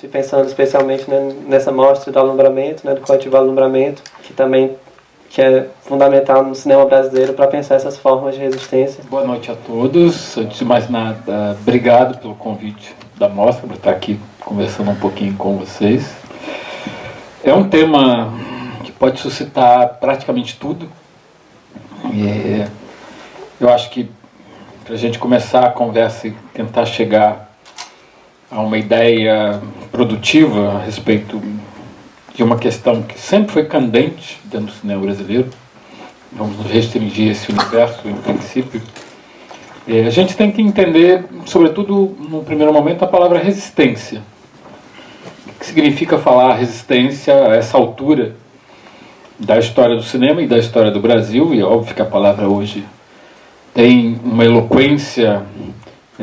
e pensando especialmente, né, nessa mostra do alumbramento, né, do coletivo Alumbramento, que é fundamental no cinema brasileiro para pensar essas formas de resistência. Boa noite a todos. Antes de mais nada, obrigado pelo convite da mostra para estar aqui conversando um pouquinho com vocês. É um tema que pode suscitar praticamente tudo. Eu acho que para a gente começar a conversa e tentar chegar a uma ideia produtiva a respeito de uma questão que sempre foi candente dentro do cinema brasileiro, vamos nos restringir a esse universo em princípio, a gente tem que entender, sobretudo no primeiro momento, a palavra resistência. O que significa falar resistência a essa altura da história do cinema e da história do Brasil, e é óbvio que a palavra hoje tem uma eloquência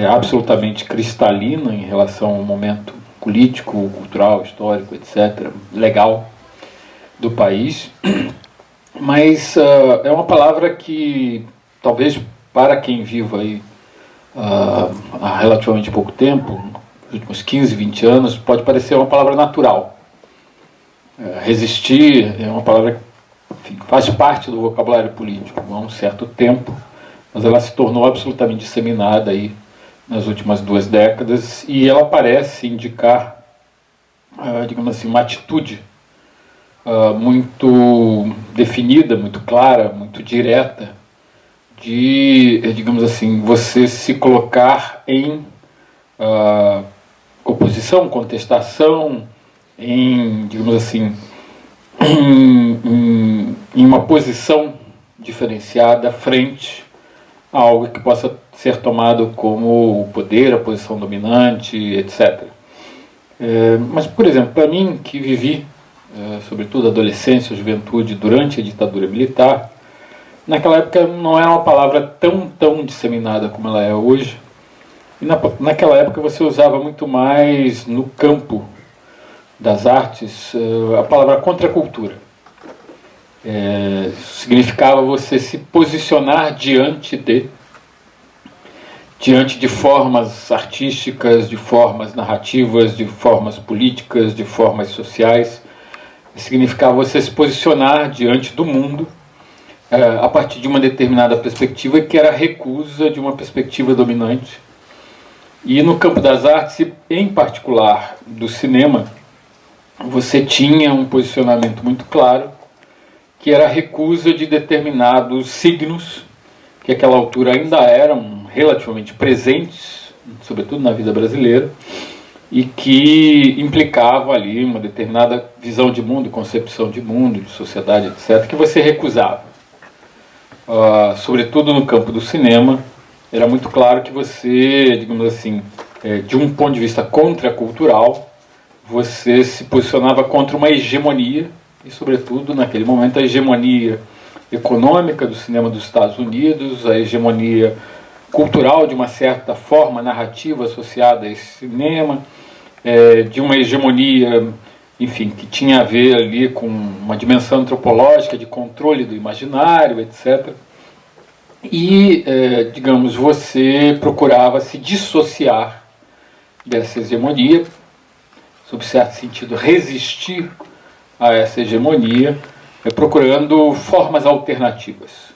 absolutamente cristalina em relação ao momento político, cultural, histórico, etc., legal do país, mas é uma palavra que talvez para quem vive aí há relativamente pouco tempo, nos últimos 15, 20 anos, pode parecer uma palavra natural. Resistir é uma palavra que faz parte do vocabulário político há um certo tempo, mas ela se tornou absolutamente disseminada aí nas últimas 2 décadas e ela parece indicar, digamos assim, uma atitude muito definida, muito clara, muito direta de, digamos assim, você se colocar em oposição, contestação, em, digamos assim, em uma posição diferenciada frente a algo que possa ser tomado como o poder, a posição dominante, etc. Mas, por exemplo, para mim, que vivi, sobretudo a adolescência, a juventude, durante a ditadura militar, naquela época não era uma palavra tão disseminada como ela é hoje. E naquela época você usava muito mais no campo das artes a palavra contracultura. Significava você se posicionar diante de formas artísticas, de formas narrativas, de formas políticas, de formas sociais. Significava você se posicionar diante do mundo a partir de uma determinada perspectiva, que era a recusa de uma perspectiva dominante. E no campo das artes, em particular do cinema, você tinha um posicionamento muito claro, que era a recusa de determinados signos, que àquela altura ainda eram relativamente presentes, sobretudo na vida brasileira, e que implicava ali uma determinada visão de mundo, concepção de mundo, de sociedade, etc., que você recusava. Sobretudo no campo do cinema, era muito claro que você, digamos assim, de um ponto de vista contracultural, você se posicionava contra uma hegemonia, e sobretudo naquele momento a hegemonia econômica do cinema dos Estados Unidos, a hegemonia cultural de uma certa forma narrativa associada a esse cinema, de uma hegemonia, enfim, que tinha a ver ali com uma dimensão antropológica de controle do imaginário, etc. E, digamos, você procurava se dissociar dessa hegemonia, sob certo sentido, resistir a essa hegemonia, procurando formas alternativas.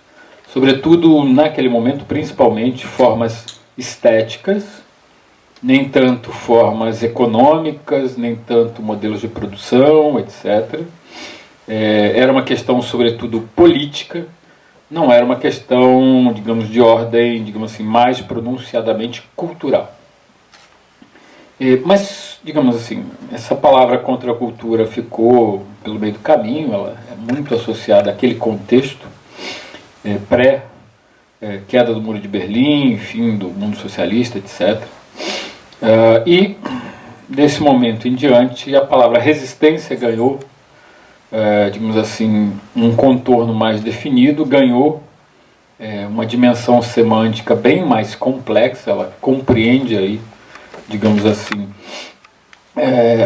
Sobretudo, naquele momento, principalmente, formas estéticas, nem tanto formas econômicas, nem tanto modelos de produção, etc. Era uma questão, sobretudo, política, não era uma questão, digamos, de ordem, digamos assim, mais pronunciadamente cultural. Mas, digamos assim, essa palavra contracultura ficou pelo meio do caminho, ela é muito associada àquele contexto pré-queda do Muro de Berlim, fim do mundo socialista, etc. E, desse momento em diante, a palavra resistência ganhou, digamos assim, um contorno mais definido, ganhou uma dimensão semântica bem mais complexa, ela compreende aí, digamos assim,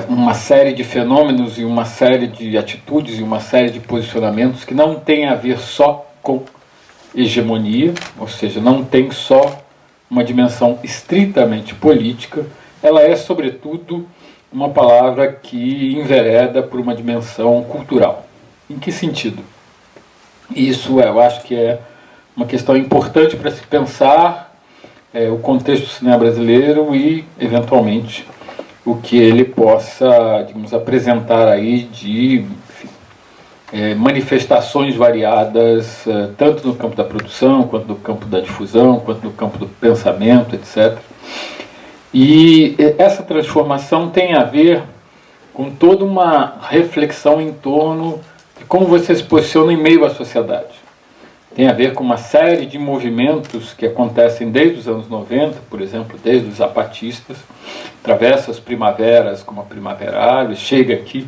uma série de fenômenos e uma série de atitudes e uma série de posicionamentos que não tem a ver só com hegemonia, ou seja, não tem só uma dimensão estritamente política, ela é, sobretudo, uma palavra que envereda por uma dimensão cultural. Em que sentido? Isso eu acho que é uma questão importante para se pensar o contexto do cinema brasileiro e, eventualmente, o que ele possa, digamos, apresentar aí de manifestações variadas, tanto no campo da produção, quanto no campo da difusão, quanto no campo do pensamento, etc. E essa transformação tem a ver com toda uma reflexão em torno de como você se posiciona em meio à sociedade. Tem a ver com uma série de movimentos que acontecem desde os anos 90, por exemplo, desde os zapatistas, atravessa as primaveras, como a Primavera Árabe, chega aqui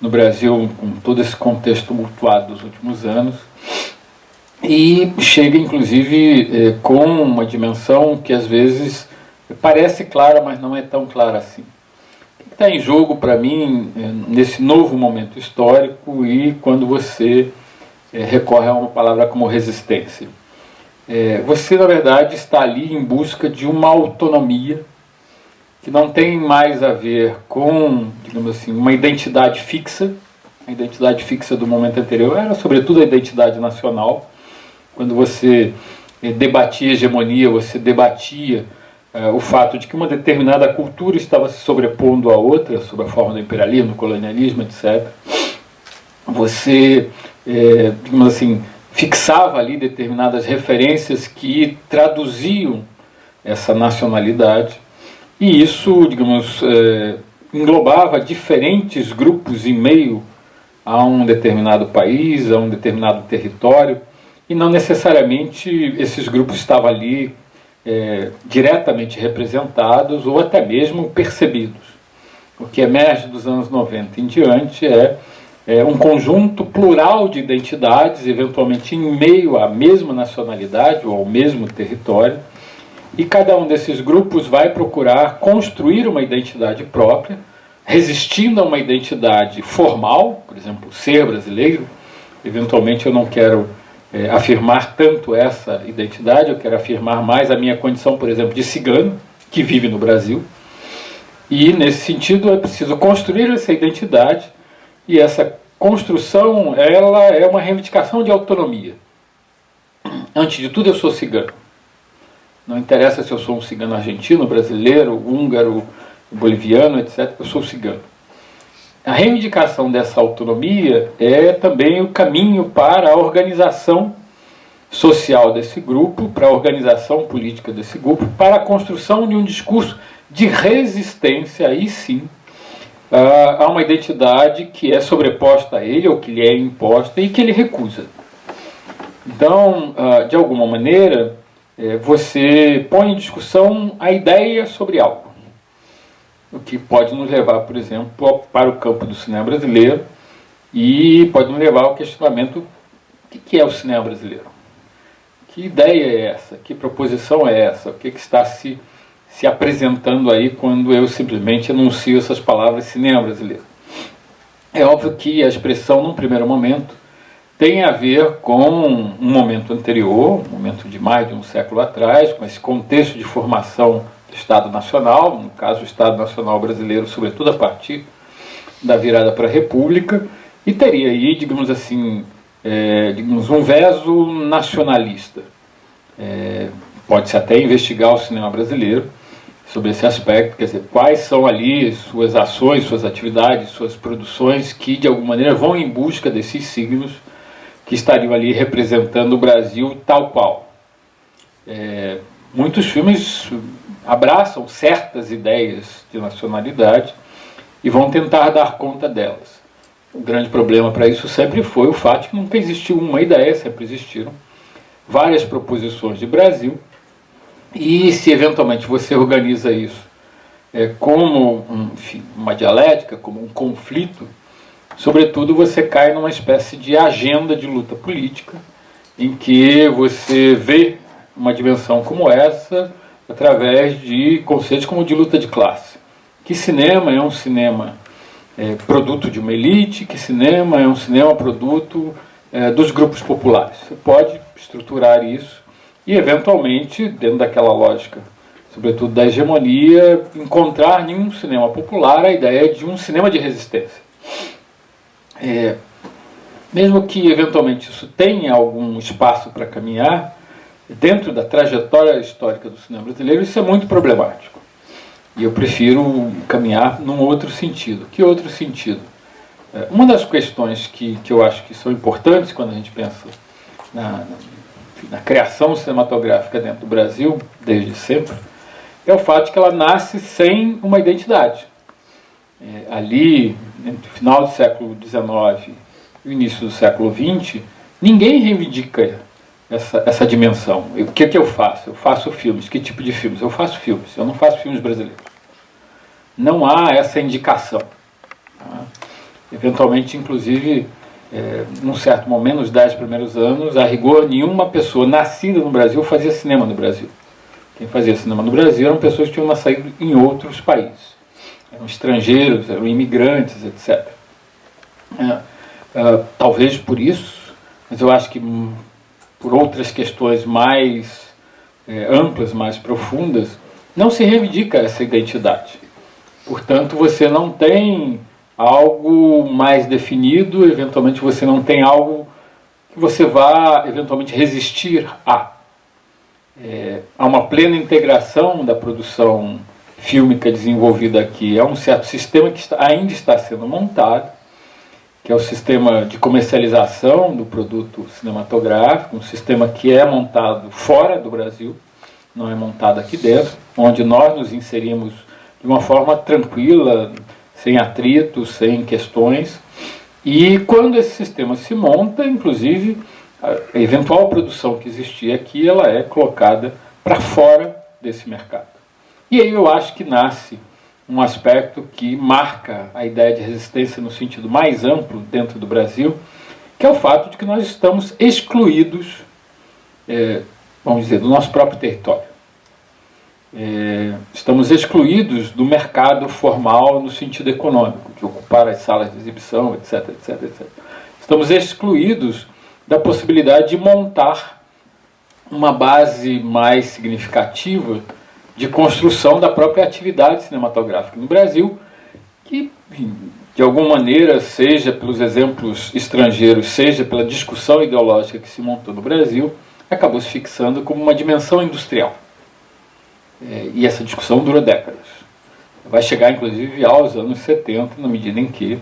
no Brasil com todo esse contexto tumultuado dos últimos anos, e chega inclusive com uma dimensão que às vezes parece clara, mas não é tão clara assim. O que está em jogo para mim nesse novo momento histórico e quando você recorre a uma palavra como resistência? Você, na verdade, está ali em busca de uma autonomia que não tem mais a ver com, digamos assim, uma identidade fixa. A identidade fixa do momento anterior era, sobretudo, a identidade nacional. Quando você debatia hegemonia, você debatia o fato de que uma determinada cultura estava se sobrepondo à outra, sob a forma do imperialismo, do colonialismo, etc. Você, digamos assim, fixava ali determinadas referências que traduziam essa nacionalidade. E isso, digamos, englobava diferentes grupos em meio a um determinado país, a um determinado território, e não necessariamente esses grupos estavam ali diretamente representados ou até mesmo percebidos. O que emerge dos anos 90 em diante é um conjunto plural de identidades, eventualmente em meio à mesma nacionalidade ou ao mesmo território, e cada um desses grupos vai procurar construir uma identidade própria, resistindo a uma identidade formal, por exemplo, ser brasileiro. Eventualmente eu não quero afirmar tanto essa identidade, eu quero afirmar mais a minha condição, por exemplo, de cigano, que vive no Brasil. E, nesse sentido, é preciso construir essa identidade, e essa construção, ela é uma reivindicação de autonomia. Antes de tudo, eu sou cigano. Não interessa se eu sou um cigano argentino, brasileiro, húngaro, boliviano, etc. Eu sou cigano. A reivindicação dessa autonomia é também o caminho para a organização social desse grupo, para a organização política desse grupo, para a construção de um discurso de resistência, aí sim, a uma identidade que é sobreposta a ele, ou que lhe é imposta, e que ele recusa. Então, de alguma maneira, você põe em discussão a ideia sobre algo, o que pode nos levar, por exemplo, para o campo do cinema brasileiro, e pode nos levar ao questionamento: o que é o cinema brasileiro? Que ideia é essa? Que proposição é essa? O que está se apresentando aí quando eu simplesmente anuncio essas palavras cinema brasileiro? É óbvio que a expressão, num primeiro momento, tem a ver com um momento anterior, um momento de mais de um século atrás, com esse contexto de formação do Estado Nacional, no caso o Estado Nacional brasileiro, sobretudo a partir da virada para a República, e teria aí, digamos assim, um verso nacionalista. Pode-se até investigar o cinema brasileiro sobre esse aspecto, quer dizer, quais são ali suas ações, suas atividades, suas produções que de alguma maneira vão em busca desses signos que estariam ali representando o Brasil tal qual. Muitos filmes abraçam certas ideias de nacionalidade e vão tentar dar conta delas. O grande problema para isso sempre foi o fato de que nunca existiu uma ideia, sempre existiram várias proposições de Brasil, e se eventualmente você organiza isso como uma dialética, como um conflito, sobretudo você cai numa espécie de agenda de luta política, em que você vê uma dimensão como essa através de conceitos como de luta de classe. Que cinema é um cinema produto de uma elite, que cinema é um cinema produto dos grupos populares. Você pode estruturar isso e, eventualmente, dentro daquela lógica sobretudo da hegemonia, encontrar em um cinema popular a ideia de um cinema de resistência. Mesmo que eventualmente isso tenha algum espaço para caminhar, dentro da trajetória histórica do cinema brasileiro, isso é muito problemático. E eu prefiro caminhar num outro sentido. Que outro sentido? Uma das questões que eu acho que são importantes quando a gente pensa na criação cinematográfica dentro do Brasil, desde sempre, é o fato de que ela nasce sem uma identidade. Ali, entre o final do século XIX e o início do século XX, ninguém reivindica essa dimensão. O que eu faço? Eu faço filmes. Que tipo de filmes? Eu faço filmes. Eu não faço filmes brasileiros. Não há essa indicação. Eventualmente, inclusive, num certo momento, nos 10 primeiros anos, a rigor, nenhuma pessoa nascida no Brasil fazia cinema no Brasil. Quem fazia cinema no Brasil eram pessoas que tinham nascido em outros países. Eram estrangeiros, eram imigrantes, etc. Talvez por isso, mas eu acho que por outras questões mais amplas, mais profundas, não se reivindica essa identidade. Portanto, você não tem algo mais definido, eventualmente você não tem algo que você vá eventualmente resistir a. Há uma plena integração da produção fílmica desenvolvida aqui. É um certo sistema que ainda está sendo montado, que é o sistema de comercialização do produto cinematográfico, um sistema que é montado fora do Brasil, não é montado aqui dentro, onde nós nos inserimos de uma forma tranquila, sem atritos, sem questões. E quando esse sistema se monta, inclusive, a eventual produção que existia aqui, ela é colocada para fora desse mercado. E aí eu acho que nasce um aspecto que marca a ideia de resistência no sentido mais amplo dentro do Brasil, que é o fato de que nós estamos excluídos, vamos dizer, do nosso próprio território. Estamos excluídos do mercado formal no sentido econômico, de ocupar as salas de exibição, etc, etc, etc. Estamos excluídos da possibilidade de montar uma base mais significativa de construção da própria atividade cinematográfica no Brasil, que, de alguma maneira, seja pelos exemplos estrangeiros, seja pela discussão ideológica que se montou no Brasil, acabou se fixando como uma dimensão industrial. E essa discussão durou décadas. Vai chegar, inclusive, aos anos 70, na medida em que,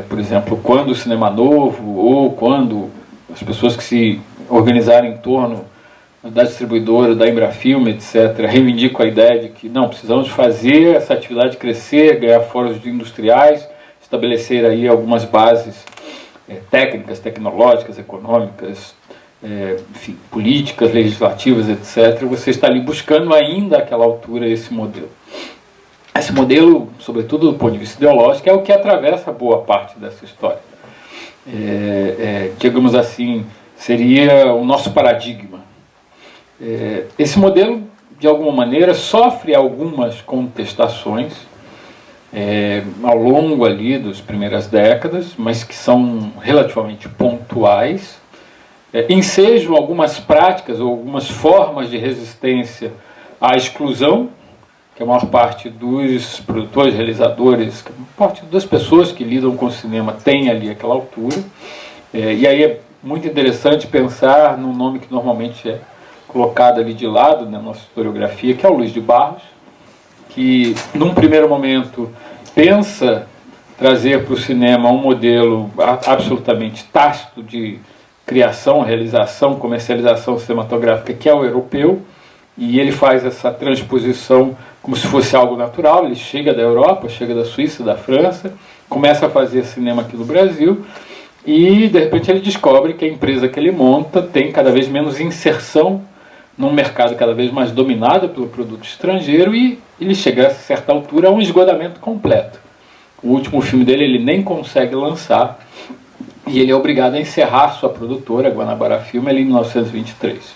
por exemplo, quando o cinema novo, ou quando as pessoas que se organizaram em torno da distribuidora, da Embrafilme, etc., reivindicam a ideia de que não, precisamos fazer essa atividade crescer, ganhar fóruns industriais, estabelecer aí algumas bases técnicas, tecnológicas, econômicas, enfim, políticas, legislativas, etc., você está ali buscando ainda àquela altura esse modelo. Esse modelo, sobretudo do ponto de vista ideológico, é o que atravessa boa parte dessa história. Digamos assim, seria o nosso paradigma. Esse modelo, de alguma maneira, sofre algumas contestações ao longo ali das primeiras décadas, mas que são relativamente pontuais. Ensejam algumas práticas ou algumas formas de resistência à exclusão, que a maior parte dos produtores, realizadores, que a maior parte das pessoas que lidam com o cinema tem ali àquela altura. E aí é muito interessante pensar num nome que normalmente é colocado ali de lado na nossa historiografia, que é o Luiz de Barros, que num primeiro momento pensa trazer para o cinema um modelo absolutamente tácito de criação, realização, comercialização cinematográfica, que é o europeu, e ele faz essa transposição como se fosse algo natural. Ele chega da Europa, chega da Suíça, da França, começa a fazer cinema aqui no Brasil, e de repente ele descobre que a empresa que ele monta tem cada vez menos inserção num mercado cada vez mais dominado pelo produto estrangeiro, e ele chega a certa altura a um esgotamento completo. O último filme dele ele nem consegue lançar, e ele é obrigado a encerrar sua produtora, a Guanabara Filme, ali em 1923.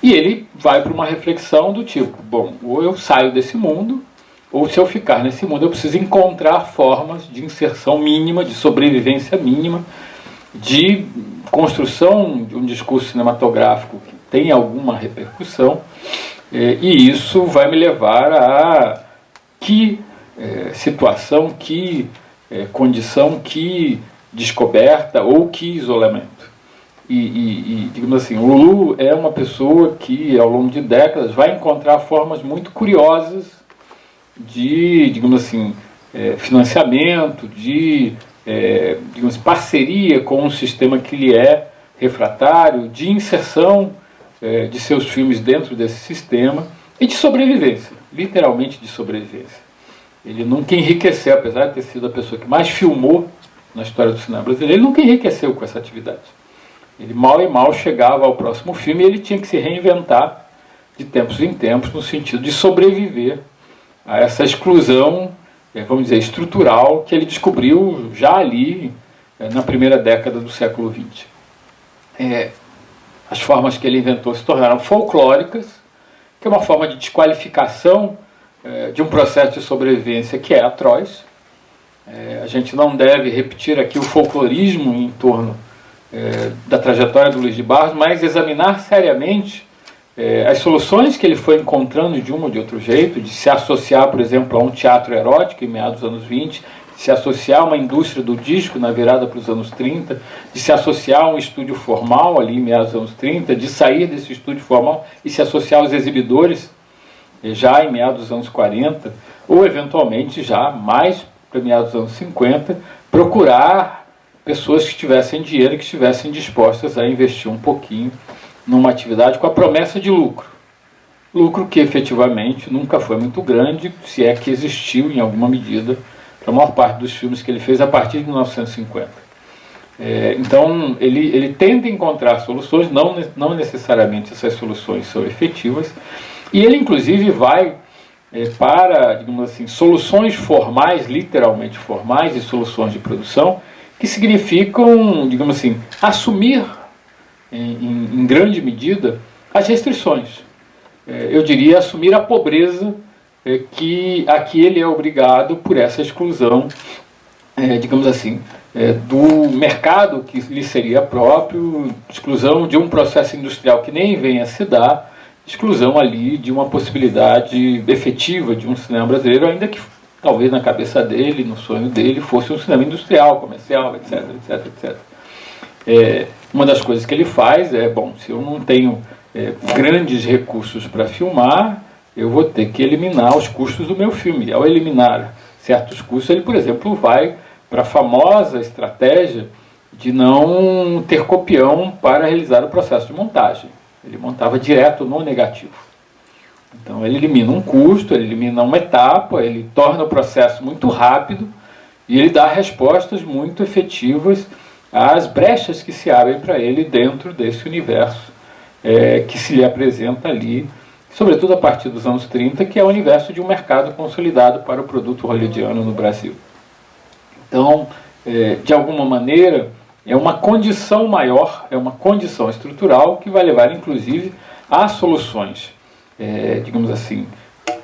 E ele vai para uma reflexão do tipo, bom, ou eu saio desse mundo, ou se eu ficar nesse mundo eu preciso encontrar formas de inserção mínima, de sobrevivência mínima, de construção de um discurso cinematográfico que tem alguma repercussão, E isso vai me levar a que situação, que condição, que descoberta ou que isolamento. Digamos assim, o Lulu é uma pessoa que, ao longo de décadas, vai encontrar formas muito curiosas de, digamos assim, financiamento, de digamos, parceria com um sistema que lhe é refratário, de inserção de seus filmes dentro desse sistema e de sobrevivência, literalmente de sobrevivência. Ele nunca enriqueceu, apesar de ter sido a pessoa que mais filmou na história do cinema brasileiro, ele nunca enriqueceu com essa atividade. Ele mal e mal chegava ao próximo filme e ele tinha que se reinventar de tempos em tempos no sentido de sobreviver a essa exclusão, vamos dizer, estrutural que ele descobriu já ali na primeira década do século XX. As formas que ele inventou se tornaram folclóricas, que é uma forma de desqualificação de um processo de sobrevivência que é atroz. A gente não deve repetir aqui o folclorismo em torno da trajetória do Luiz de Barros, mas examinar seriamente as soluções que ele foi encontrando de um ou de outro jeito, de se associar, por exemplo, a um teatro erótico em meados dos anos 20, de se associar a uma indústria do disco na virada para os anos 30, de se associar a um estúdio formal ali em meados dos anos 30, de sair desse estúdio formal e se associar aos exibidores já em meados dos anos 40, ou eventualmente já mais para meados dos anos 50, procurar pessoas que tivessem dinheiro e que estivessem dispostas a investir um pouquinho numa atividade com a promessa de lucro. Lucro que efetivamente nunca foi muito grande, se é que existiu em alguma medida, para a maior parte dos filmes que ele fez a partir de 1950. Então, ele tenta encontrar soluções, não necessariamente essas soluções são efetivas, e ele inclusive vai para, digamos assim, soluções formais, literalmente formais, e soluções de produção, que significam, digamos assim, assumir em grande medida as restrições. Eu diria assumir a pobreza a que ele é obrigado por essa exclusão, digamos assim, do mercado que lhe seria próprio, exclusão de um processo industrial que nem vem a se dar, exclusão ali de uma possibilidade efetiva de um cinema brasileiro, ainda que talvez na cabeça dele, no sonho dele, fosse um cinema industrial, comercial, etc, etc, etc. Uma das coisas que ele faz bom, se eu não tenho grandes recursos para filmar, eu vou ter que eliminar os custos do meu filme. E ao eliminar certos custos, ele, por exemplo, vai para a famosa estratégia de não ter copião para realizar o processo de montagem. Ele montava direto no negativo. Então ele elimina um custo, ele elimina uma etapa, ele torna o processo muito rápido e ele dá respostas muito efetivas às brechas que se abrem para ele dentro desse universo que se lhe apresenta ali, sobretudo a partir dos anos 30, que é o universo de um mercado consolidado para o produto hollywoodiano no Brasil. Então, de alguma maneira, é uma condição maior, é uma condição estrutural que vai levar, inclusive, a soluções, digamos assim,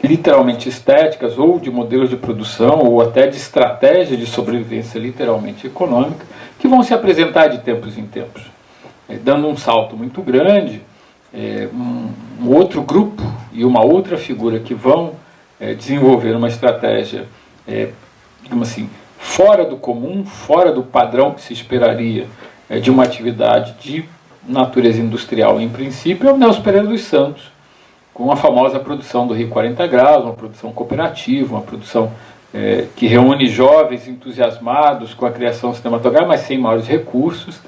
literalmente estéticas, ou de modelos de produção, ou até de estratégia de sobrevivência literalmente econômica, que vão se apresentar de tempos em tempos. Dando um salto muito grande, um outro grupo e uma outra figura que vão desenvolver uma estratégia, digamos assim, fora do comum, fora do padrão que se esperaria de uma atividade de natureza industrial em princípio, é o Nelson Pereira dos Santos, com a famosa produção do Rio 40 Graus, uma produção cooperativa, uma produção que reúne jovens entusiasmados com a criação cinematográfica, mas sem maiores recursos,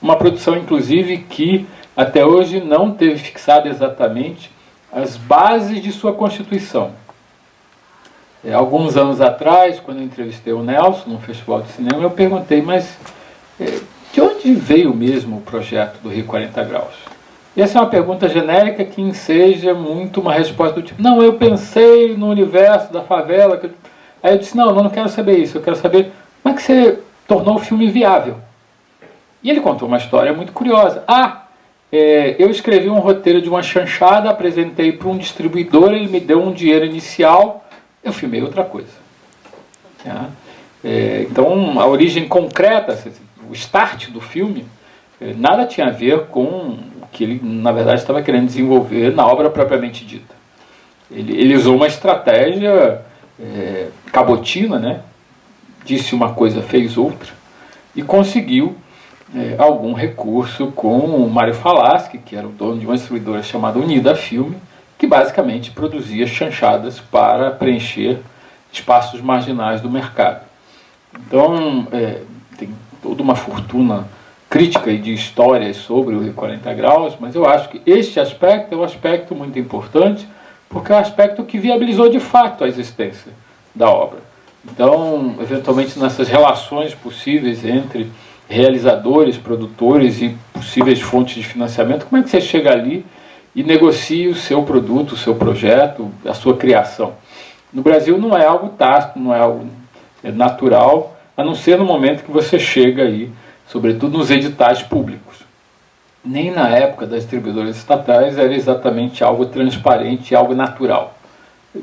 uma produção inclusive que até hoje não teve fixado exatamente as bases de sua constituição. Alguns anos atrás, quando eu entrevistei o Nelson num festival de cinema, eu perguntei, mas de onde veio mesmo o projeto do Rio 40 Graus? E essa é uma pergunta genérica que enseja muito uma resposta do tipo, não, eu pensei no universo da favela. Aí eu disse, não quero saber isso, eu quero saber como é que você tornou o filme viável. E ele contou uma história muito curiosa. Eu escrevi um roteiro de uma chanchada, apresentei para um distribuidor, ele me deu um dinheiro inicial, eu filmei outra coisa. Então, a origem concreta, o start do filme, nada tinha a ver com o que ele, na verdade, estava querendo desenvolver na obra propriamente dita. Ele usou uma estratégia cabotina, né? Disse uma coisa, fez outra, e conseguiu algum recurso com o Mário Falaschi, que era o dono de uma distribuidora chamada Unida Filme, que basicamente produzia chanchadas para preencher espaços marginais do mercado. Então, tem toda uma fortuna crítica e de histórias sobre o Rio 40 Graus, mas eu acho que este aspecto é um aspecto muito importante, porque é um aspecto que viabilizou de fato a existência da obra. Então, eventualmente, nessas relações possíveis entre realizadores, produtores e possíveis fontes de financiamento, como é que você chega ali e negocia o seu produto, o seu projeto, a sua criação? No Brasil não é algo tácito, não é algo natural, a não ser no momento que você chega aí, sobretudo nos editais públicos. Nem na época das distribuidoras estatais era exatamente algo transparente, algo natural.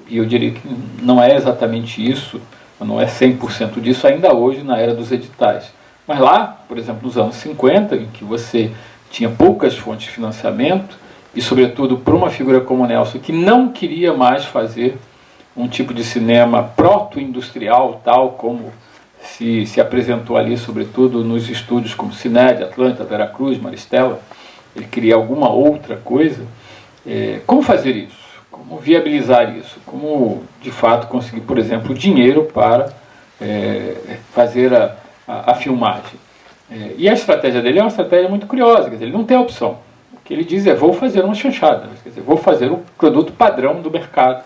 E eu diria que não é exatamente isso, não é 100% disso ainda hoje na era dos editais. Mas lá, por exemplo, nos anos 50, em que você tinha poucas fontes de financiamento, e sobretudo para uma figura como Nelson, que não queria mais fazer um tipo de cinema proto-industrial, tal como se apresentou ali, sobretudo nos estúdios como Cined, Atlanta, Veracruz, Maristela, ele queria alguma outra coisa. Como fazer isso? Como viabilizar isso? Como, de fato, conseguir, por exemplo, dinheiro para fazer a filmagem? E a estratégia dele é uma estratégia muito curiosa, quer dizer, ele não tem opção. O que ele diz é, vou fazer uma chanchada, quer dizer, vou fazer o produto padrão do mercado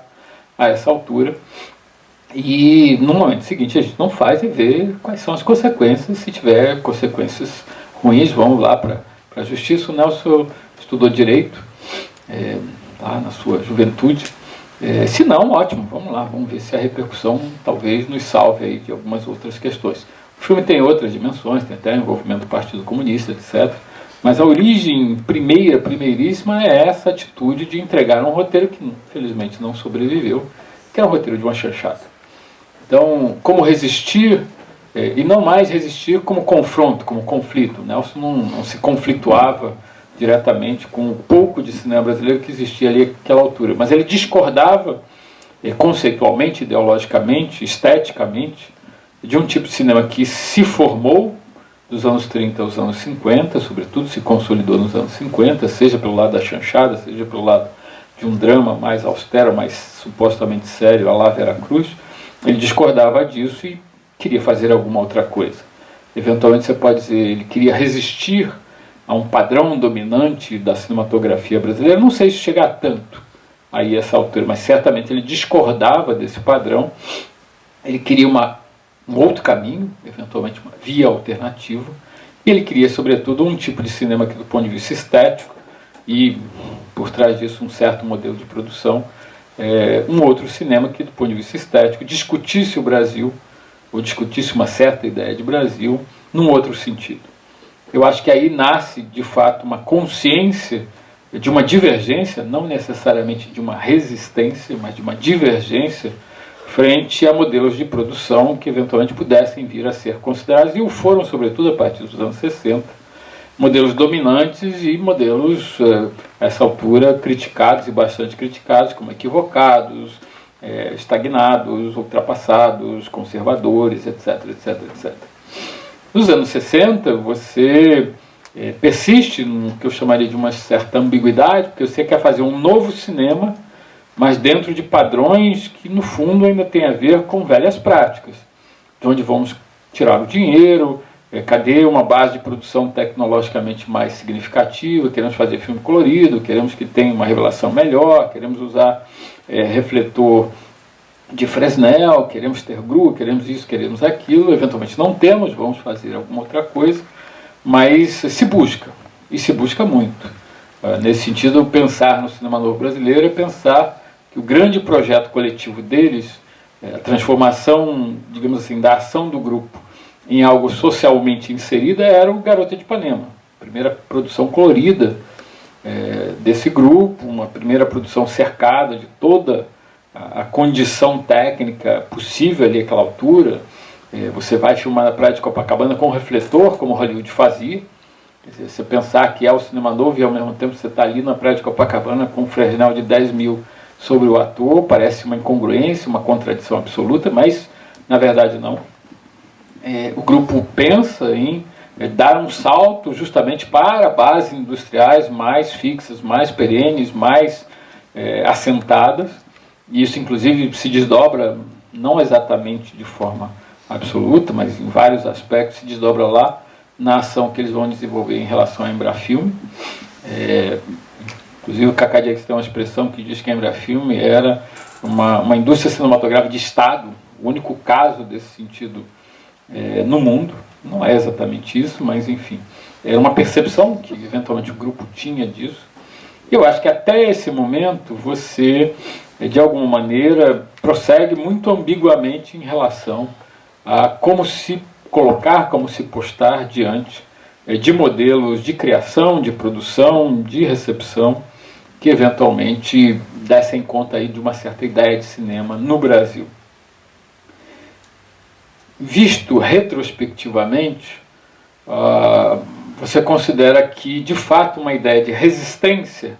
a essa altura, e no momento seguinte a gente não faz e vê quais são as consequências. Se tiver consequências ruins, vamos lá para a justiça. O Nelson estudou Direito lá na sua juventude, se não, ótimo, vamos lá, vamos ver se a repercussão talvez nos salve aí de algumas outras questões. O filme tem outras dimensões, tem até envolvimento do Partido Comunista, etc., mas a origem primeiríssima é essa atitude de entregar um roteiro que, infelizmente, não sobreviveu, que é o roteiro de uma chanchada. Então, como resistir, e não mais resistir como confronto, como conflito. Nelson não se conflituava diretamente com o pouco de cinema brasileiro que existia ali naquela altura, mas ele discordava conceitualmente, ideologicamente, esteticamente, de um tipo de cinema que se formou dos anos 30 aos anos 50, sobretudo se consolidou nos anos 50, seja pelo lado da chanchada, seja pelo lado de um drama mais austero, mais supostamente sério, à la Veracruz. Ele discordava disso e queria fazer alguma outra coisa. Eventualmente você pode dizer, ele queria resistir a um padrão dominante da cinematografia brasileira. Não sei se chegar tanto aí a essa altura, mas certamente ele discordava desse padrão. Ele queria um outro caminho, eventualmente uma via alternativa, e ele queria, sobretudo, um tipo de cinema que, do ponto de vista estético, e por trás disso um certo modelo de produção, um outro cinema que, do ponto de vista estético, discutisse o Brasil, ou discutisse uma certa ideia de Brasil, num outro sentido. Eu acho que aí nasce, de fato, uma consciência de uma divergência, não necessariamente de uma resistência, mas de uma divergência frente a modelos de produção que eventualmente pudessem vir a ser considerados, e o foram, sobretudo, a partir dos anos 60, modelos dominantes e modelos, a essa altura, criticados e bastante criticados, como equivocados, estagnados, ultrapassados, conservadores, etc, etc, etc. Nos anos 60, você persiste no que eu chamaria de uma certa ambiguidade, porque você quer fazer um novo cinema, mas dentro de padrões que, no fundo, ainda tem a ver com velhas práticas. De onde vamos tirar o dinheiro, cadê uma base de produção tecnologicamente mais significativa, queremos fazer filme colorido, queremos que tenha uma revelação melhor, queremos usar refletor de Fresnel, queremos ter GRU, queremos isso, queremos aquilo, eventualmente não temos, vamos fazer alguma outra coisa, mas se busca, e se busca muito. Nesse sentido, pensar no cinema novo brasileiro é pensar que o grande projeto coletivo deles, a transformação, digamos assim, da ação do grupo em algo socialmente inserida, era o Garota de Ipanema, a primeira produção colorida desse grupo, uma primeira produção cercada de toda a condição técnica possível ali àquela altura. Você vai filmar na praia de Copacabana com refletor, como Hollywood fazia. Quer dizer, você pensar que é o cinema novo e ao mesmo tempo você está ali na praia de Copacabana com um Fresnel de 10 mil sobre o ator, parece uma incongruência, uma contradição absoluta, mas na verdade não. O grupo pensa em dar um salto justamente para bases industriais mais fixas, mais perenes, mais assentadas, e isso inclusive se desdobra, não exatamente de forma absoluta, mas em vários aspectos se desdobra lá na ação que eles vão desenvolver em relação à Embrafilme. Inclusive o Cacá Diegues tem uma expressão que diz que a Embrafilme era uma indústria cinematográfica de Estado, o único caso desse sentido no mundo. Não é exatamente isso, mas enfim, era uma percepção que eventualmente o grupo tinha disso. E eu acho que até esse momento você, de alguma maneira, prossegue muito ambiguamente em relação a como se colocar, como se postar diante de modelos de criação, de produção, de recepção, que eventualmente dessem conta aí de uma certa ideia de cinema no Brasil. Visto retrospectivamente, você considera que, de fato, uma ideia de resistência,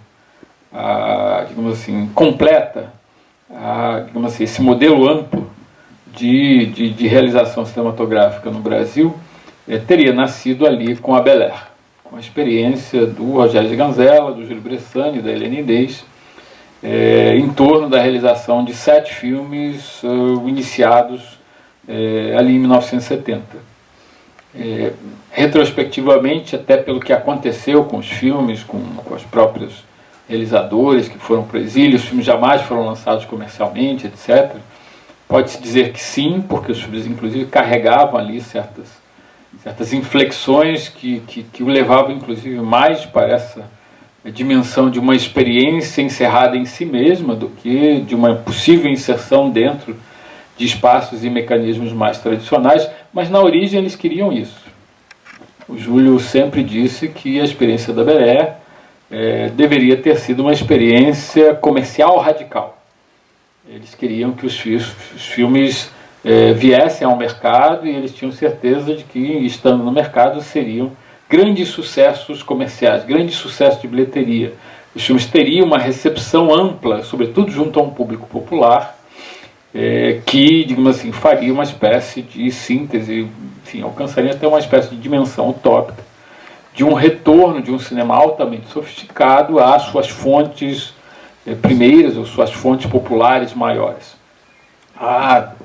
digamos assim, completa, digamos assim, esse modelo amplo de realização cinematográfica no Brasil, teria nascido ali com a Bel Air, com a experiência do Rogério de Ganzella, do Júlio Bressani, da Helena Inês, em torno da realização de 7 filmes iniciados ali em 1970. Retrospectivamente, até pelo que aconteceu com os filmes, com os próprios realizadores que foram para o exílio, os filmes jamais foram lançados comercialmente, etc. Pode-se dizer que sim, porque os filmes inclusive carregavam ali certas inflexões que o levavam inclusive mais para essa dimensão de uma experiência encerrada em si mesma do que de uma possível inserção dentro de espaços e mecanismos mais tradicionais, mas na origem eles queriam isso. O Júlio sempre disse que a experiência da Bel Air deveria ter sido uma experiência comercial radical. Eles queriam que os filmes viessem ao mercado, e eles tinham certeza de que, estando no mercado, seriam grandes sucessos comerciais, grandes sucessos de bilheteria. Os filmes teriam uma recepção ampla, sobretudo junto a um público popular, que, digamos assim, faria uma espécie de síntese, enfim, alcançaria até uma espécie de dimensão utópica de um retorno de um cinema altamente sofisticado às suas fontes primeiras, ou suas fontes populares maiores.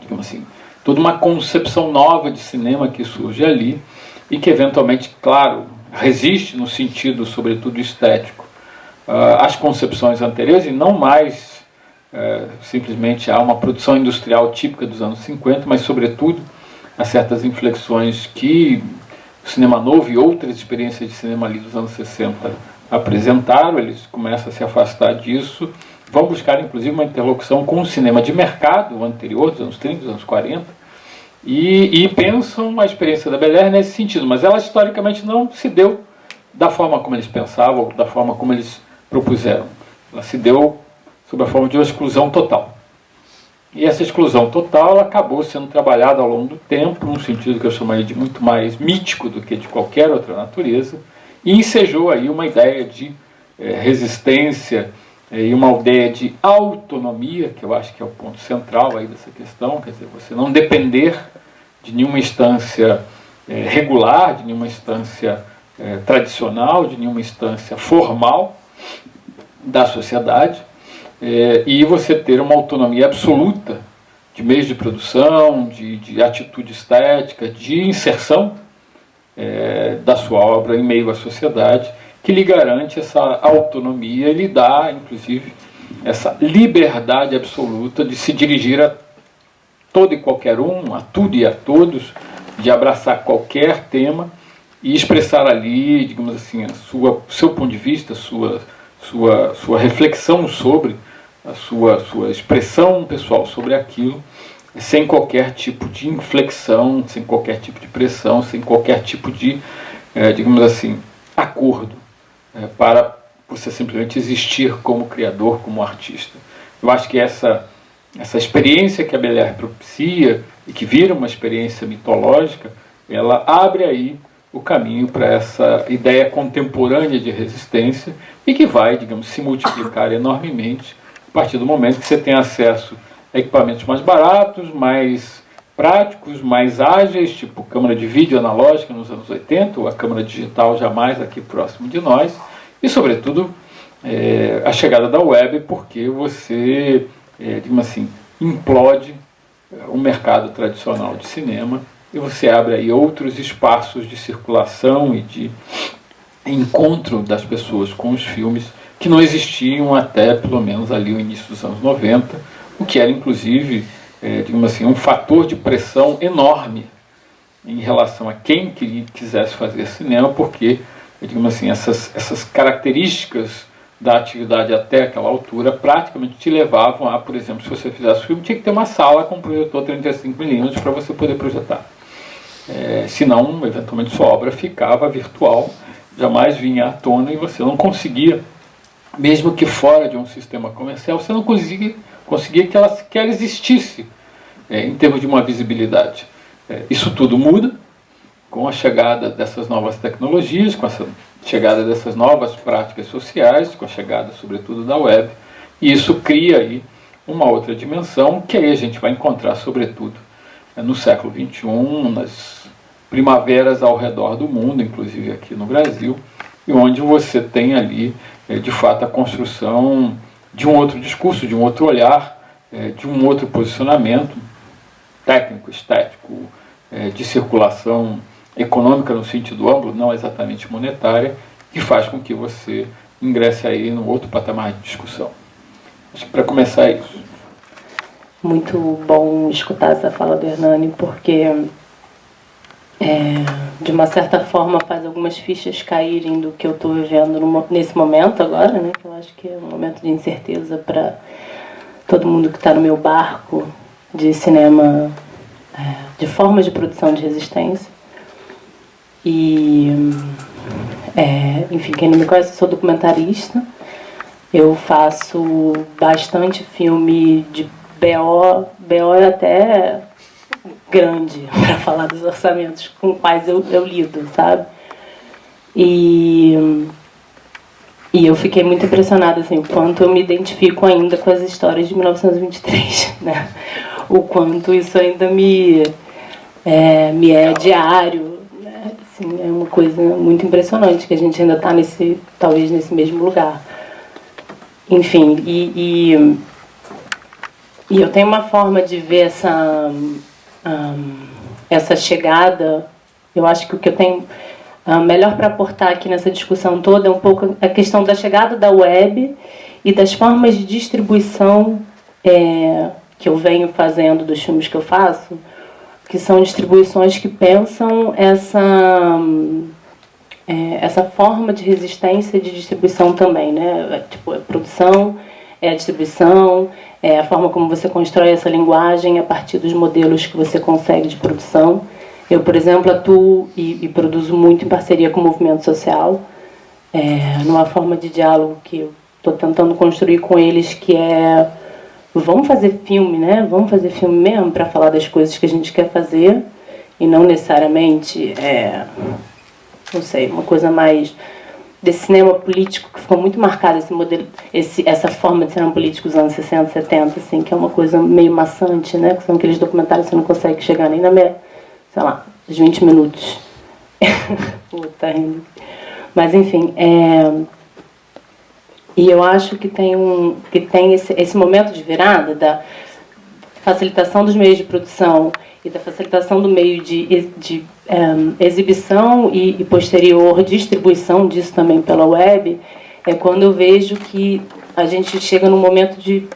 Digamos assim, toda uma concepção nova de cinema que surge ali e que eventualmente, claro, resiste no sentido, sobretudo, estético às concepções anteriores e não mais simplesmente a uma produção industrial típica dos anos 50, mas, sobretudo, a certas inflexões que o cinema novo e outras experiências de cinema ali dos anos 60 apresentaram. Eles começam a se afastar disso, vão buscar inclusive uma interlocução com o cinema de mercado anterior, dos anos 30, dos anos 40, e pensam a experiência da Bel Air nesse sentido, mas ela historicamente não se deu da forma como eles pensavam, ou da forma como eles propuseram. Ela se deu sob a forma de uma exclusão total. E essa exclusão total acabou sendo trabalhada ao longo do tempo, num sentido que eu chamaria de muito mais mítico do que de qualquer outra natureza, e ensejou aí uma ideia de resistência e uma ideia de autonomia, que eu acho que é o ponto central aí dessa questão, quer dizer, você não depender de nenhuma instância regular, de nenhuma instância tradicional, de nenhuma instância formal da sociedade, e você ter uma autonomia absoluta de meios de produção, de atitude estética, de inserção da sua obra em meio à sociedade, que lhe garante essa autonomia e lhe dá, inclusive, essa liberdade absoluta de se dirigir a todo e qualquer um, a tudo e a todos, de abraçar qualquer tema e expressar ali, digamos assim, seu ponto de vista, sua reflexão sobre a sua expressão pessoal sobre aquilo, sem qualquer tipo de inflexão, sem qualquer tipo de pressão, sem qualquer tipo de, digamos assim, acordo para você simplesmente existir como criador, como artista. Eu acho que essa experiência que a Bel Air propicia e que vira uma experiência mitológica, ela abre aí o caminho para essa ideia contemporânea de resistência e que vai, digamos, se multiplicar enormemente a partir do momento que você tem acesso a equipamentos mais baratos, mais práticos, mais ágeis, tipo câmera de vídeo analógica nos anos 80, ou a câmera digital jamais aqui próximo de nós, e sobretudo a chegada da web, porque você, digamos assim, implode o mercado tradicional de cinema e você abre aí outros espaços de circulação e de encontro das pessoas com os filmes que não existiam até pelo menos ali o início dos anos 90, o que era inclusive, digamos assim, um fator de pressão enorme em relação a quem quisesse fazer cinema, porque, digamos assim, essas características da atividade até aquela altura praticamente te levavam a, por exemplo, se você fizesse filme, tinha que ter uma sala com um projetor 35mm para você poder projetar. Senão, eventualmente, sua obra ficava virtual, jamais vinha à tona e você não conseguia, mesmo que fora de um sistema comercial, você não conseguia que ela existisse em termos de uma visibilidade. Isso tudo muda com a chegada dessas novas tecnologias, com essa chegada dessas novas práticas sociais, com a chegada, sobretudo, da web, e isso cria aí uma outra dimensão que aí a gente vai encontrar, sobretudo, no século XXI, nas primaveras ao redor do mundo, inclusive aqui no Brasil, e onde você tem ali, de fato, a construção de um outro discurso, de um outro olhar, de um outro posicionamento técnico, estético, de circulação econômica no sentido amplo, não exatamente monetária, que faz com que você ingresse aí num outro patamar de discussão. Acho que para começar é isso. Muito bom escutar essa fala do Hernani, porque de uma certa forma faz algumas fichas caírem do que eu estou vivendo nesse momento agora, né? Que eu acho que é um momento de incerteza para todo mundo que está no meu barco de cinema, de formas de produção de resistência. E, enfim, quem não me conhece, eu sou documentarista. Eu faço bastante filme de BO é até grande para falar dos orçamentos com quais eu lido, sabe? E eu fiquei muito impressionada, assim, o quanto eu me identifico ainda com as histórias de 1923, né? O quanto isso ainda me é diário, né? Assim, é uma coisa muito impressionante, que a gente ainda está talvez nesse mesmo lugar. Enfim, e eu tenho uma forma de ver essa chegada. Eu acho que o que eu tenho melhor para aportar aqui nessa discussão toda é um pouco a questão da chegada da web e das formas de distribuição que eu venho fazendo dos filmes que eu faço, que são distribuições que pensam essa forma de resistência de distribuição também, né? Tipo, a produção, a distribuição, a forma como você constrói essa linguagem a partir dos modelos que você consegue de produção. Eu, por exemplo, atuo e produzo muito em parceria com o movimento social, numa forma de diálogo que eu estou tentando construir com eles, que vamos fazer filme, né? Vamos fazer filme mesmo para falar das coisas que a gente quer fazer e não necessariamente, não sei, uma coisa mais desse cinema político que ficou muito marcado, esse modelo, essa forma de cinema político dos anos 60, 70, assim, que é uma coisa meio maçante, né? Que são aqueles documentários que você não consegue chegar nem sei lá, os 20 minutos. Tá rindo. Mas, enfim, e eu acho que tem esse momento de virada da facilitação dos meios de produção e da facilitação do meio de exibição e posterior distribuição disso também pela web, quando eu vejo que a gente chega num momento de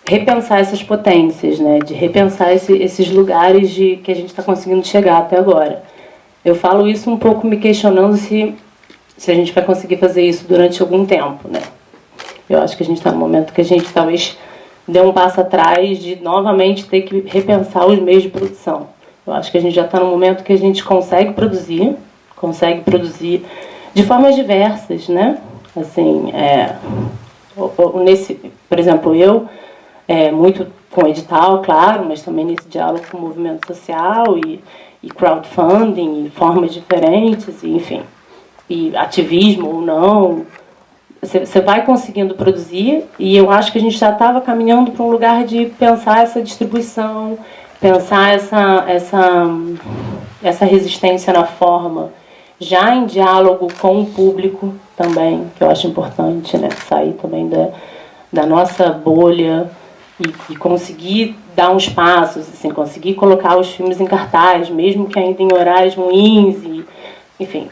repensar essas potências, né? De repensar esses lugares que a gente está conseguindo chegar até agora. Eu falo isso um pouco me questionando se a gente vai conseguir fazer isso durante algum tempo, né? Eu acho que a gente está num momento que a gente talvez dê um passo atrás de novamente ter que repensar os meios de produção. Eu acho que a gente já está num momento que a gente consegue produzir de formas diversas, né? Assim, por exemplo, eu muito com edital, claro, mas também nesse diálogo com o movimento social e crowdfunding, e formas diferentes, e, enfim, e ativismo ou não, você vai conseguindo produzir, e eu acho que a gente já estava caminhando para um lugar de pensar essa distribuição, pensar essa resistência na forma, já em diálogo com o público também, que eu acho importante, né? Sair também da nossa bolha e conseguir dar uns passos, assim, conseguir colocar os filmes em cartaz, mesmo que ainda em horários ruins, e, enfim,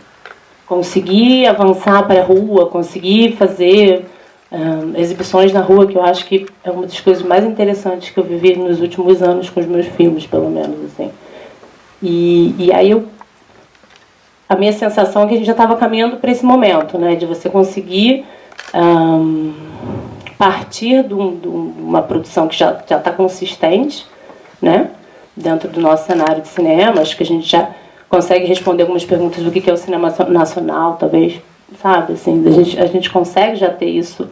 conseguir avançar para a rua, conseguir fazer exibições na rua, que eu acho que é uma das coisas mais interessantes que eu vivi nos últimos anos com os meus filmes, pelo menos, assim. E aí a minha sensação é que a gente já estava caminhando para esse momento, né, de você conseguir partir de uma produção que já está consistente, né, dentro do nosso cenário de cinema. Acho que a gente já consegue responder algumas perguntas do que é o cinema nacional, talvez, sabe, assim, a gente consegue já ter isso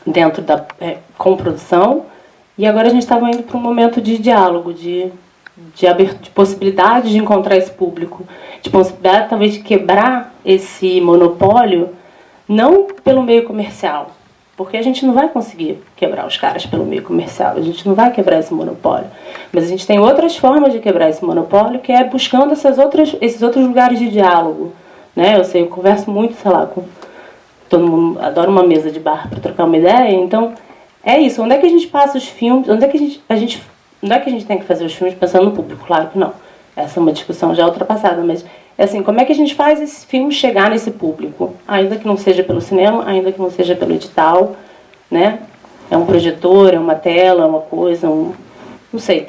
dentro com produção, e agora a gente estava indo para um momento de diálogo, de possibilidade de encontrar esse público, de possibilidade talvez de quebrar esse monopólio, não pelo meio comercial, porque a gente não vai conseguir quebrar os caras pelo meio comercial, a gente não vai quebrar esse monopólio, mas a gente tem outras formas de quebrar esse monopólio, que é buscando esses outros lugares de diálogo, né? Eu converso muito, sei lá, com todo mundo, adoro uma mesa de bar para trocar uma ideia, então é isso. Onde é que a gente passa os filmes? Onde é que a gente tem que fazer os filmes pensando no público? Claro que não. Essa é uma discussão já ultrapassada, mas é assim, como é que a gente faz esse filme chegar nesse público? Ainda que não seja pelo cinema, ainda que não seja pelo edital, né? É um projetor, é uma tela, é uma coisa, não sei,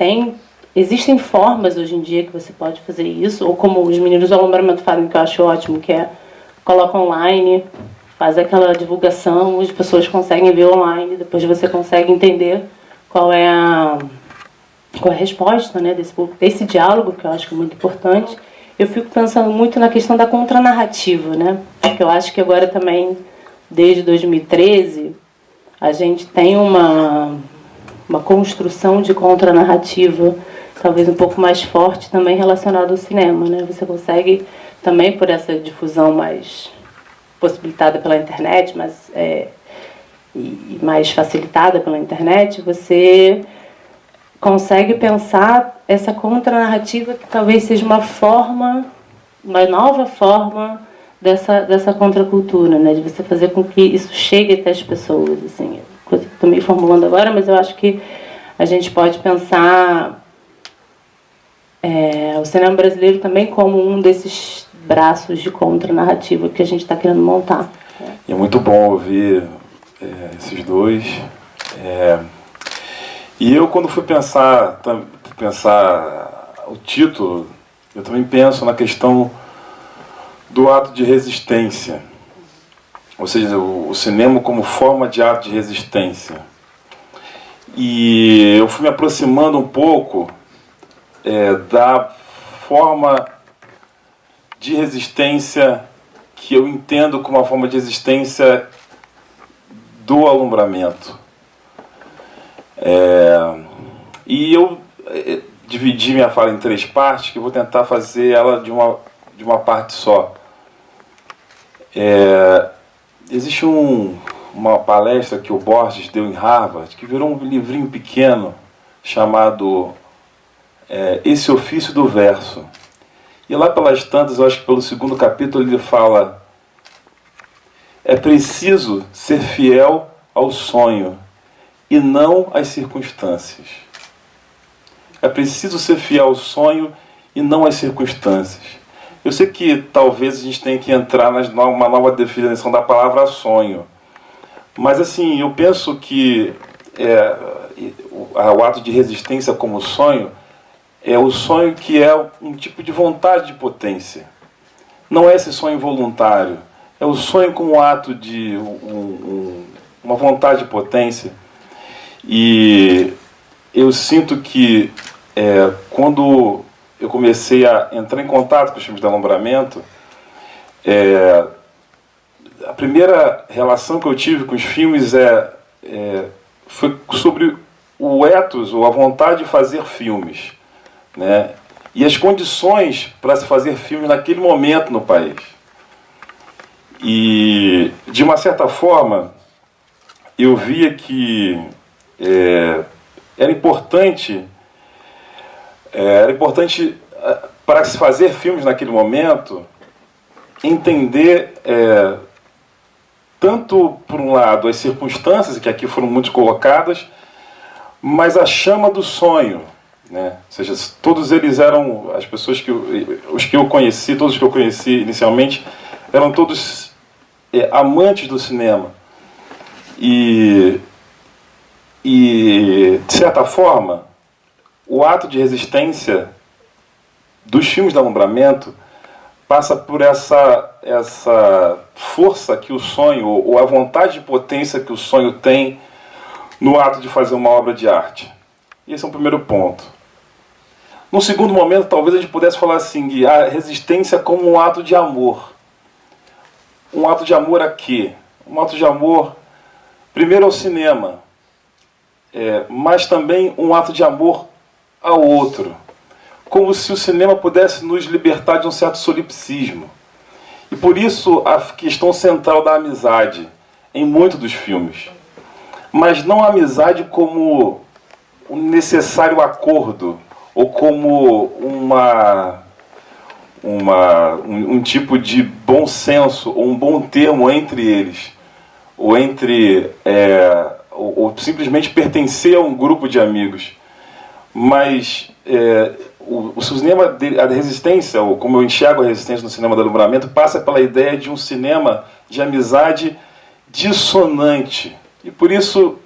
existem formas hoje em dia que você pode fazer isso, ou como os meninos do Alumbramento fazem, que eu acho ótimo, que é coloca online, faz aquela divulgação, as pessoas conseguem ver online, depois você consegue entender qual é a resposta, né, desse público, desse diálogo, que eu acho que é muito importante. Eu fico pensando muito na questão da contranarrativa, né? Porque eu acho que agora também, desde 2013, a gente tem uma construção de contranarrativa, talvez um pouco mais forte também relacionada ao cinema, né? Você consegue também, por essa difusão mais possibilitada pela internet, e mais facilitada pela internet, você consegue pensar essa contranarrativa que talvez seja uma nova forma dessa contracultura, né? De você fazer com que isso chegue até as pessoas, assim, coisa que estou meio formulando agora, mas eu acho que a gente pode pensar o cinema brasileiro também como um desses braços de contranarrativa que a gente está querendo montar. É muito bom ouvir esses dois. E eu, quando fui pensar o título, eu também penso na questão do ato de resistência. Ou seja, o cinema como forma de ato de resistência. E eu fui me aproximando um pouco da forma de resistência que eu entendo como uma forma de resistência do alumbramento. E eu dividi minha fala em 3 partes, que eu vou tentar fazer ela de uma parte só. Existe uma palestra que o Borges deu em Harvard, que virou um livrinho pequeno, chamado Esse Ofício do Verso. E lá pelas tantas, eu acho que pelo 2º capítulo, ele fala: é preciso ser fiel ao sonho e não às circunstâncias. É preciso ser fiel ao sonho e não às circunstâncias. Eu sei que talvez a gente tenha que entrar numa nova definição da palavra sonho. Mas assim, eu penso que o ato de resistência como sonho é o sonho que é um tipo de vontade de potência. Não é esse sonho voluntário. É o sonho como um ato de uma vontade de potência. E eu sinto que quando eu comecei a entrar em contato com os filmes de alumbramento, a primeira relação que eu tive com os filmes foi sobre o ethos, ou a vontade de fazer filmes, né? E as condições para se fazer filmes naquele momento no país. E, de uma certa forma, eu via que era importante para se fazer filmes naquele momento, entender tanto, por um lado, as circunstâncias que aqui foram muito colocadas, mas a chama do sonho, né? Ou seja, todos eles eram, as pessoas os que eu conheci, todos os que eu conheci inicialmente, eram todos amantes do cinema. E, de certa forma, o ato de resistência dos filmes de alumbramento passa por essa força que o sonho, ou a vontade de potência que o sonho tem no ato de fazer uma obra de arte. Esse é um primeiro ponto. Num segundo momento, talvez a gente pudesse falar assim, de a resistência como um ato de amor. Um ato de amor a quê? Um ato de amor, primeiro ao cinema, mas também um ato de amor ao outro. Como se o cinema pudesse nos libertar de um certo solipsismo. E por isso a questão central da amizade em muitos dos filmes. Mas não a amizade como um necessário acordo, ou como um tipo de bom senso, ou um bom termo entre eles, ou ou simplesmente pertencer a um grupo de amigos. Mas o cinema, a resistência, ou como eu enxergo a resistência no cinema do alumbramento, passa pela ideia de um cinema de amizade dissonante. E por isso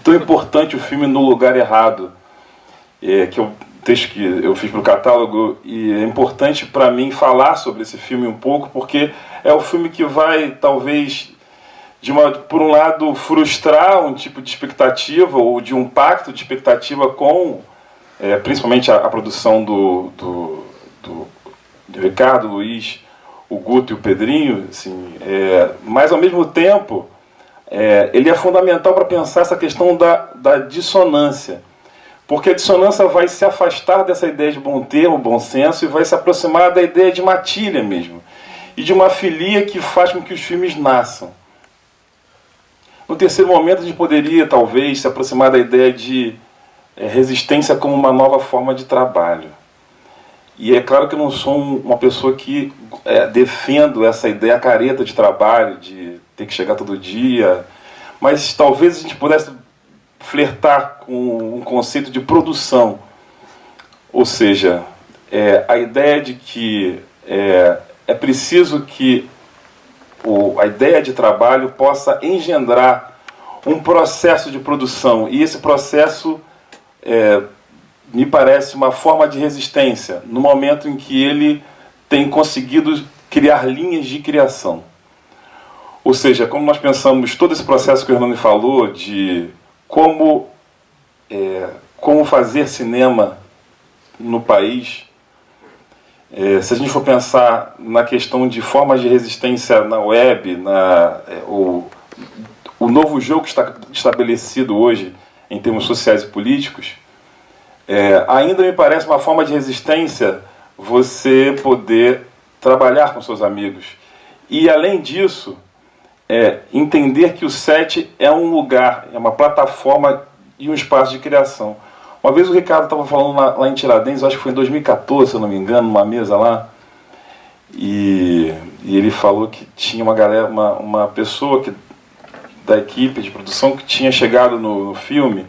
tão importante o filme No Lugar Errado, que é um texto que eu fiz para o catálogo, e é importante para mim falar sobre esse filme um pouco, porque é o filme que vai, talvez, por um lado, frustrar um tipo de expectativa, ou de um pacto de expectativa com, principalmente, a produção do Ricardo, Luiz, o Guto e o Pedrinho, assim, mas, ao mesmo tempo, ele é fundamental para pensar essa questão da dissonância. Porque a dissonância vai se afastar dessa ideia de bom termo, bom senso, e vai se aproximar da ideia de matilha mesmo. E de uma filia que faz com que os filmes nasçam. No terceiro momento, a gente poderia, talvez, se aproximar da ideia de resistência como uma nova forma de trabalho. E é claro que eu não sou uma pessoa que defendo essa ideia careta de trabalho, de ter que chegar todo dia, mas talvez a gente pudesse flertar com um conceito de produção. Ou seja, a ideia de que é preciso que a ideia de trabalho possa engendrar um processo de produção. E esse processo me parece uma forma de resistência, no momento em que ele tem conseguido criar linhas de criação. Ou seja, como nós pensamos todo esse processo que o Hernani falou, de como fazer cinema no país, se a gente for pensar na questão de formas de resistência na web, o novo jogo que está estabelecido hoje em termos sociais e políticos, ainda me parece uma forma de resistência você poder trabalhar com seus amigos. E, além disso, entender que o set é um lugar, é uma plataforma e um espaço de criação. Uma vez o Ricardo estava falando lá em Tiradentes, acho que foi em 2014, se eu não me engano, numa mesa lá, e ele falou que tinha uma pessoa da equipe de produção que tinha chegado no filme,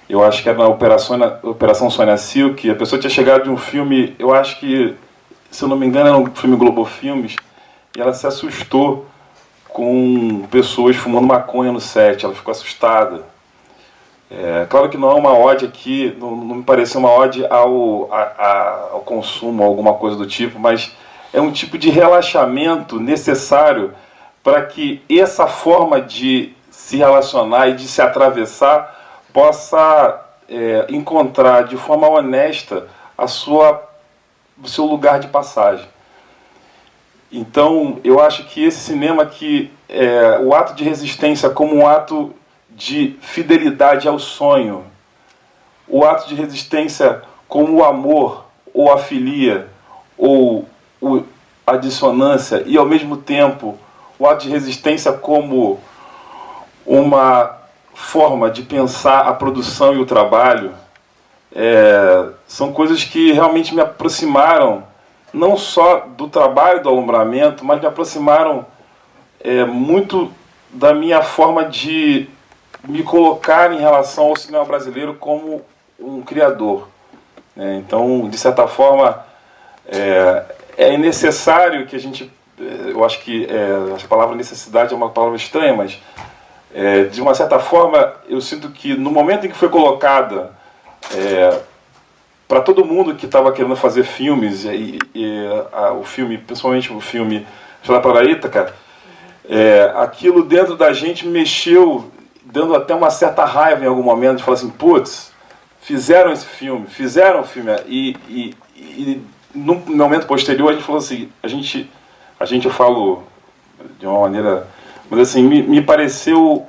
eu acho que era na Operação Sônia Silk, a pessoa tinha chegado de um filme, eu acho que, se eu não me engano, era um filme Globo Filmes, e ela se assustou com pessoas fumando maconha no set, ela ficou assustada. Claro que não é uma ode aqui, não me pareceu uma ode ao consumo, alguma coisa do tipo, mas é um tipo de relaxamento necessário para que essa forma de se relacionar e de se atravessar possa encontrar de forma honesta o seu lugar de passagem. Então, eu acho que esse cinema aqui, o ato de resistência como um ato de fidelidade ao sonho, o ato de resistência como o amor, ou a filia, ou a dissonância e, ao mesmo tempo, o ato de resistência como uma forma de pensar a produção e o trabalho, são coisas que realmente me aproximaram, não só do trabalho do alumbramento, mas me aproximaram muito da minha forma de me colocar em relação ao cinema brasileiro como um criador. Então, de certa forma, é necessário que a gente... Eu acho que a palavra necessidade é uma palavra estranha, mas, de uma certa forma, eu sinto que no momento em que foi colocada para todo mundo que estava querendo fazer filmes, o filme, principalmente o filme Chá para Ítaca, aquilo dentro da gente mexeu, dando até uma certa raiva em algum momento, de falar assim, putz, fizeram esse filme, fizeram o filme, e no momento posterior a gente falou assim, a gente eu falo de uma maneira, mas assim, me pareceu,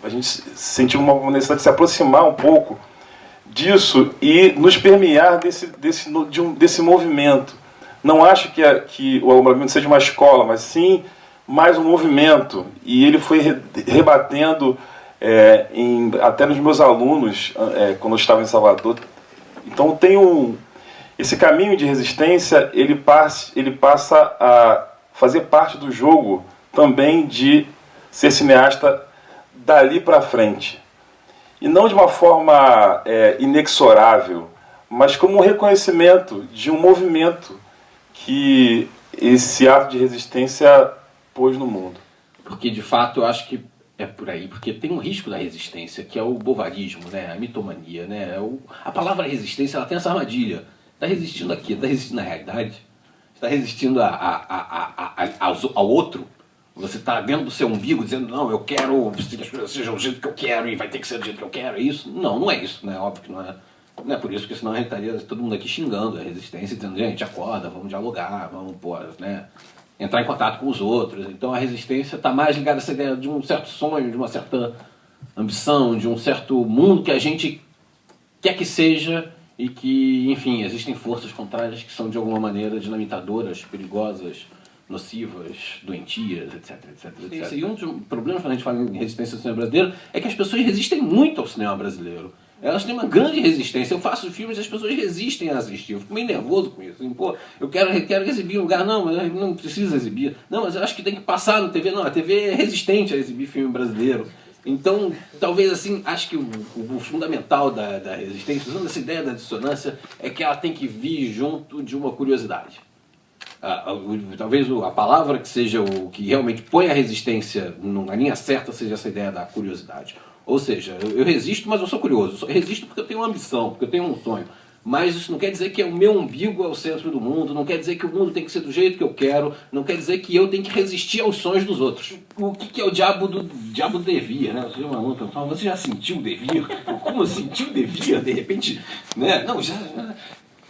a gente sentiu uma necessidade de se aproximar um pouco disso e nos permear desse movimento. Não acho que o alumbramento seja uma escola, mas sim mais um movimento, e ele foi rebatendo até nos meus alunos, quando eu estava em Salvador. Então tem esse caminho de resistência, ele passa a fazer parte do jogo também de ser cineasta dali para frente. E não de uma forma inexorável, mas como um reconhecimento de um movimento que esse ato de resistência pôs no mundo. Porque, de fato, eu acho que é por aí, porque tem um risco da resistência, que é o bovarismo, né? A mitomania, né? A palavra resistência, ela tem essa armadilha. Está resistindo aqui, está resistindo à realidade, está resistindo ao outro. Você está dentro do seu umbigo dizendo, não, eu quero que as coisas sejam do jeito que eu quero e vai ter que ser do jeito que eu quero. É isso? Não, não é isso, né? Óbvio que não é. Não é por isso, porque senão a gente estaria todo mundo aqui xingando a resistência, dizendo, gente, acorda, vamos dialogar, vamos, né, entrar em contato com os outros. Então a resistência está mais ligada a essa ideia de um certo sonho, de uma certa ambição, de um certo mundo que a gente quer que seja e que, enfim, existem forças contrárias que são de alguma maneira dinamitadoras, perigosas, nocivas, doentias, etc, etc, etc. E um dos problemas quando a gente fala em resistência ao cinema brasileiro é que as pessoas resistem muito ao cinema brasileiro. Elas têm uma grande resistência. Eu faço filmes e as pessoas resistem a assistir. Eu fico meio nervoso com isso. Assim, pô, eu quero exibir um lugar. Não, mas não precisa exibir. Não, mas eu acho que tem que passar na TV. Não, a TV é resistente a exibir filme brasileiro. Então, talvez assim, acho que o fundamental da resistência, usando essa ideia da dissonância, é que ela tem que vir junto de uma curiosidade. Talvez a palavra que seja o que realmente põe a resistência na linha certa seja essa ideia da curiosidade. Ou seja, eu resisto, mas eu sou curioso. Eu resisto porque eu tenho uma ambição, porque eu tenho um sonho. Mas isso não quer dizer que o meu umbigo é o centro do mundo, não quer dizer que o mundo tem que ser do jeito que eu quero, não quer dizer que eu tenho que resistir aos sonhos dos outros. O que é o diabo do devir, né? Você já sentiu o devir? Como sentiu o devir? De repente, né? Não, já.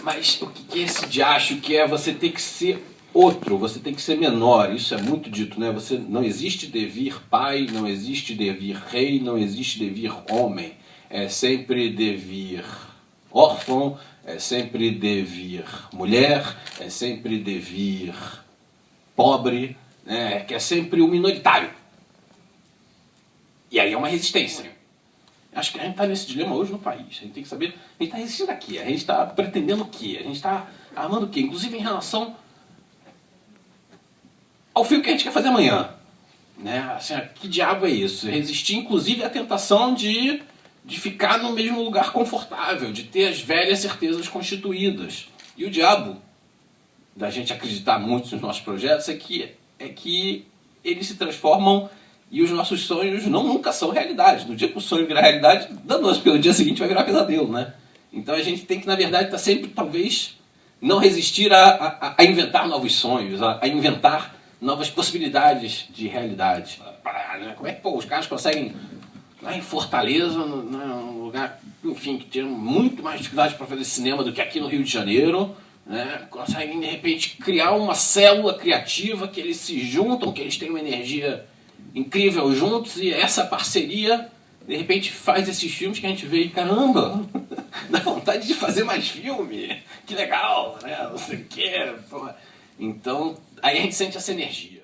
Mas o que é esse diacho que é você ter que ser outro, você tem que ser menor, isso é muito dito, né? Não existe devir pai, não existe devir rei, não existe devir homem. É sempre devir órfão, é sempre devir mulher, é sempre devir pobre, né? Que é sempre o minoritário. E aí é uma resistência. Acho que a gente está nesse dilema hoje no país. A gente tem que saber, a gente está resistindo aqui, a gente está pretendendo o quê? A gente está armando o quê? Inclusive em relação ao filme que a gente quer fazer amanhã. Né? Assim, que diabo é isso? Resistir, inclusive, à tentação de ficar no mesmo lugar confortável, de ter as velhas certezas constituídas. E o diabo da gente acreditar muito nos nossos projetos é que eles se transformam e os nossos sonhos nunca são realidade. No dia que o sonho virar realidade, danoso, pelo dia seguinte vai virar pesadelo, né? Então a gente tem que, na verdade, estar sempre, talvez, não resistir a inventar novos sonhos, a inventar novas possibilidades de realidade. Como é que os caras conseguem, lá em Fortaleza, num lugar, enfim, que tem muito mais dificuldade para fazer cinema do que aqui no Rio de Janeiro, né? Conseguem, de repente, criar uma célula criativa que eles se juntam, que eles têm uma energia incrível juntos, e essa parceria, de repente, faz esses filmes que a gente vê e, caramba, dá vontade de fazer mais filme, que legal, né? Não sei o que, porra. Então, aí a gente sente essa energia.